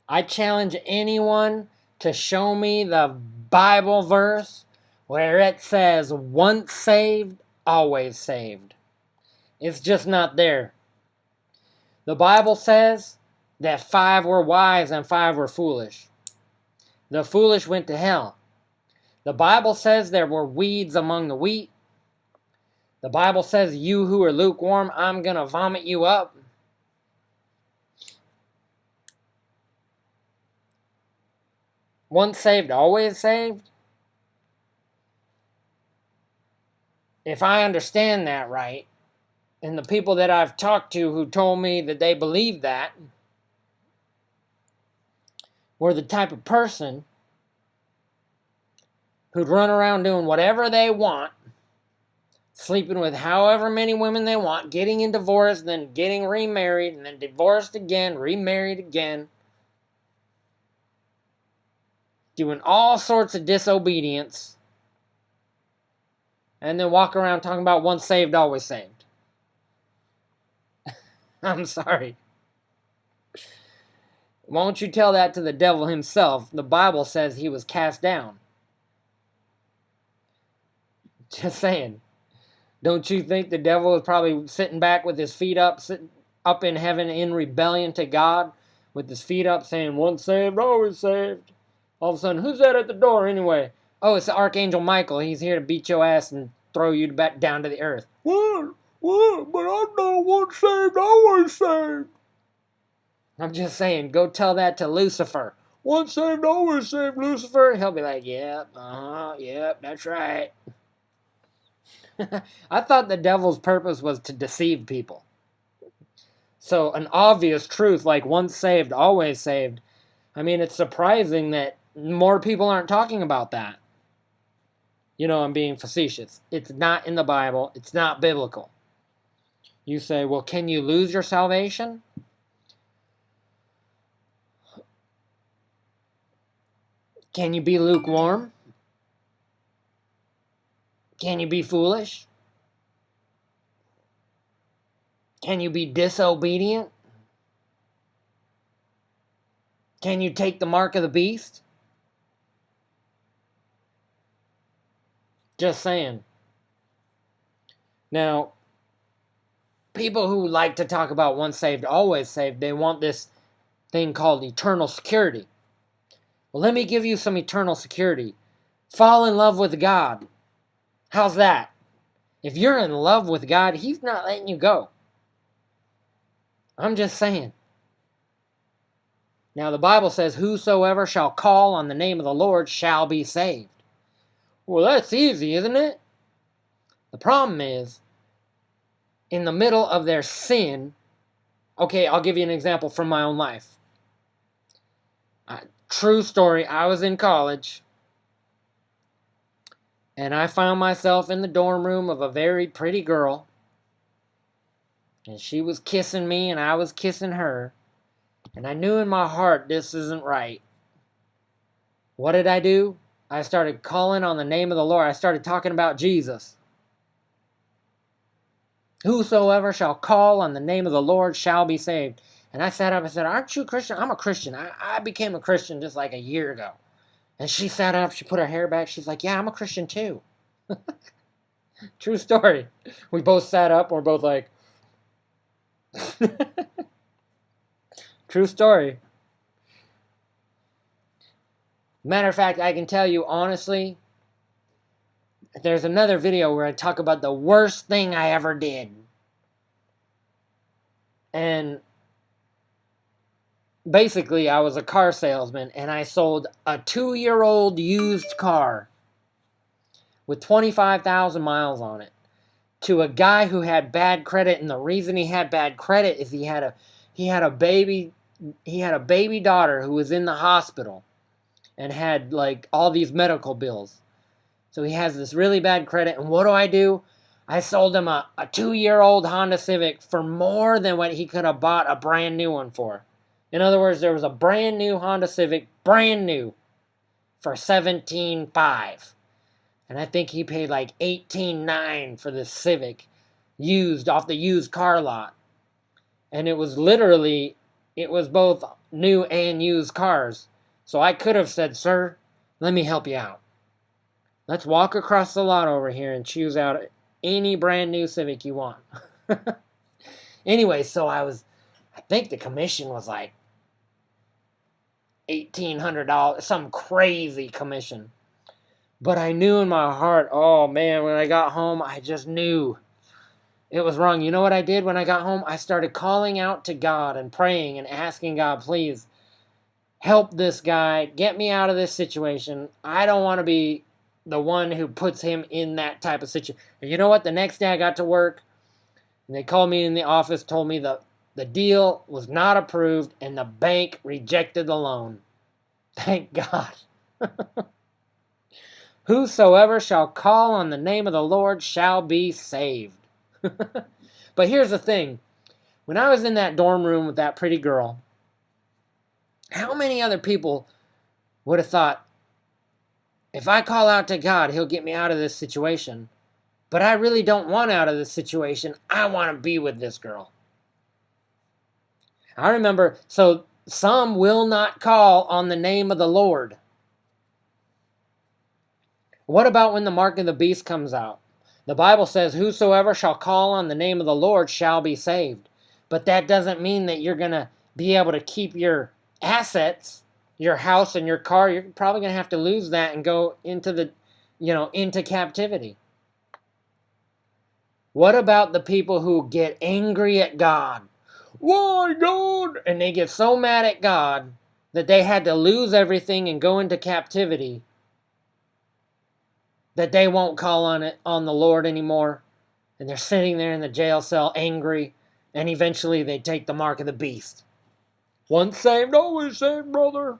I challenge anyone to show me the Bible verse where it says, once saved, always saved. It's just not there. The Bible says that 5 were wise and 5 were foolish. The foolish went to hell. The Bible says there were weeds among the wheat. The Bible says, you who are lukewarm, I'm going to vomit you up. Once saved, always saved? If I understand that right, and the people that I've talked to who told me that they believe that were the type of person who'd run around doing whatever they want, sleeping with however many women they want, getting in divorce, then getting remarried, and then divorced again, remarried again, doing all sorts of disobedience, and then walk around talking about once saved, always saved. I'm sorry. Won't you tell that to the devil himself? The Bible says he was cast down. Just saying. Don't you think the devil is probably sitting back with his feet up, sitting up in heaven in rebellion to God, with his feet up saying, once saved, always saved? All of a sudden, who's that at the door anyway? Oh, it's the Archangel Michael. He's here to beat your ass and throw you back down to the earth. What? But I know once saved, always saved. I'm just saying, go tell that to Lucifer. Once saved, always saved, Lucifer. He'll be like, yep, yep, that's right. I thought the devil's purpose was to deceive people. So an obvious truth like once saved, always saved. I mean, it's surprising that more people aren't talking about that. You know, I'm being facetious. It's not in the Bible. It's not biblical. You say, well, can you lose your salvation? Can you be lukewarm? Can you be foolish? Can you be disobedient? Can you take the mark of the beast? Just saying. Now, people who like to talk about once saved, always saved, they want this thing called eternal security. Well, let me give you some eternal security. Fall in love with God. How's that? If you're in love with God, He's not letting you go. I'm just saying. Now, the Bible says, whosoever shall call on the name of the Lord shall be saved. Well, that's easy, isn't it? The problem is, in the middle of their sin, okay, I'll give you an example from my own life. True story, I was in college, and I found myself in the dorm room of a very pretty girl, and she was kissing me, and I was kissing her, and I knew in my heart this isn't right. What did I do? I started calling on the name of the Lord. I started talking about Jesus. Whosoever shall call on the name of the Lord shall be saved. And I sat up and said, aren't you a Christian? I'm a Christian. I became a Christian just like a year ago. And she sat up, she put her hair back. She's like, yeah, I'm a Christian too. True story. We both sat up and we're both like, true story. Matter of fact, I can tell you honestly, there's another video where I talk about the worst thing I ever did. And basically, I was a car salesman, and I sold a 2-year-old used car with 25,000 miles on it to a guy who had bad credit. And the reason he had bad credit is he had a baby daughter who was in the hospital and had like all these medical bills. So he has this really bad credit. And what do? I sold him a 2-year-old Honda Civic for more than what he could have bought a brand new one for. In other words, there was a brand new Honda Civic, brand new, for $17,500. And I think he paid like $18,900 for this Civic, used off the used car lot. And it was literally, it was both new and used cars. So I could have said, "Sir, let me help you out. Let's walk across the lot over here and choose out any brand new Civic you want." Anyway, so I think the commission was like $1,800, some crazy commission. But I knew in my heart, oh man, when I got home, I just knew it was wrong. You know what I did when I got home? I started calling out to God and praying and asking God, please help this guy, get me out of this situation. I don't want to be the one who puts him in that type of situation. And you know what? The next day I got to work, and they called me in the office, told me the deal was not approved, and the bank rejected the loan. Thank God. Whosoever shall call on the name of the Lord shall be saved. But here's the thing. When I was in that dorm room with that pretty girl, how many other people would have thought, if I call out to God, he'll get me out of this situation. But I really don't want out of this situation. I want to be with this girl. I remember, so some will not call on the name of the Lord. What about when the mark of the beast comes out? The Bible says, whosoever shall call on the name of the Lord shall be saved. But that doesn't mean that you're going to be able to keep your assets, your house and your car. You're probably going to have to lose that and go into into captivity. What about the people who get angry at God? Why, God? And they get so mad at God that they had to lose everything and go into captivity, that they won't call on the Lord anymore. And they're sitting there in the jail cell angry, and eventually they take the mark of the beast. Once saved, always saved, brother.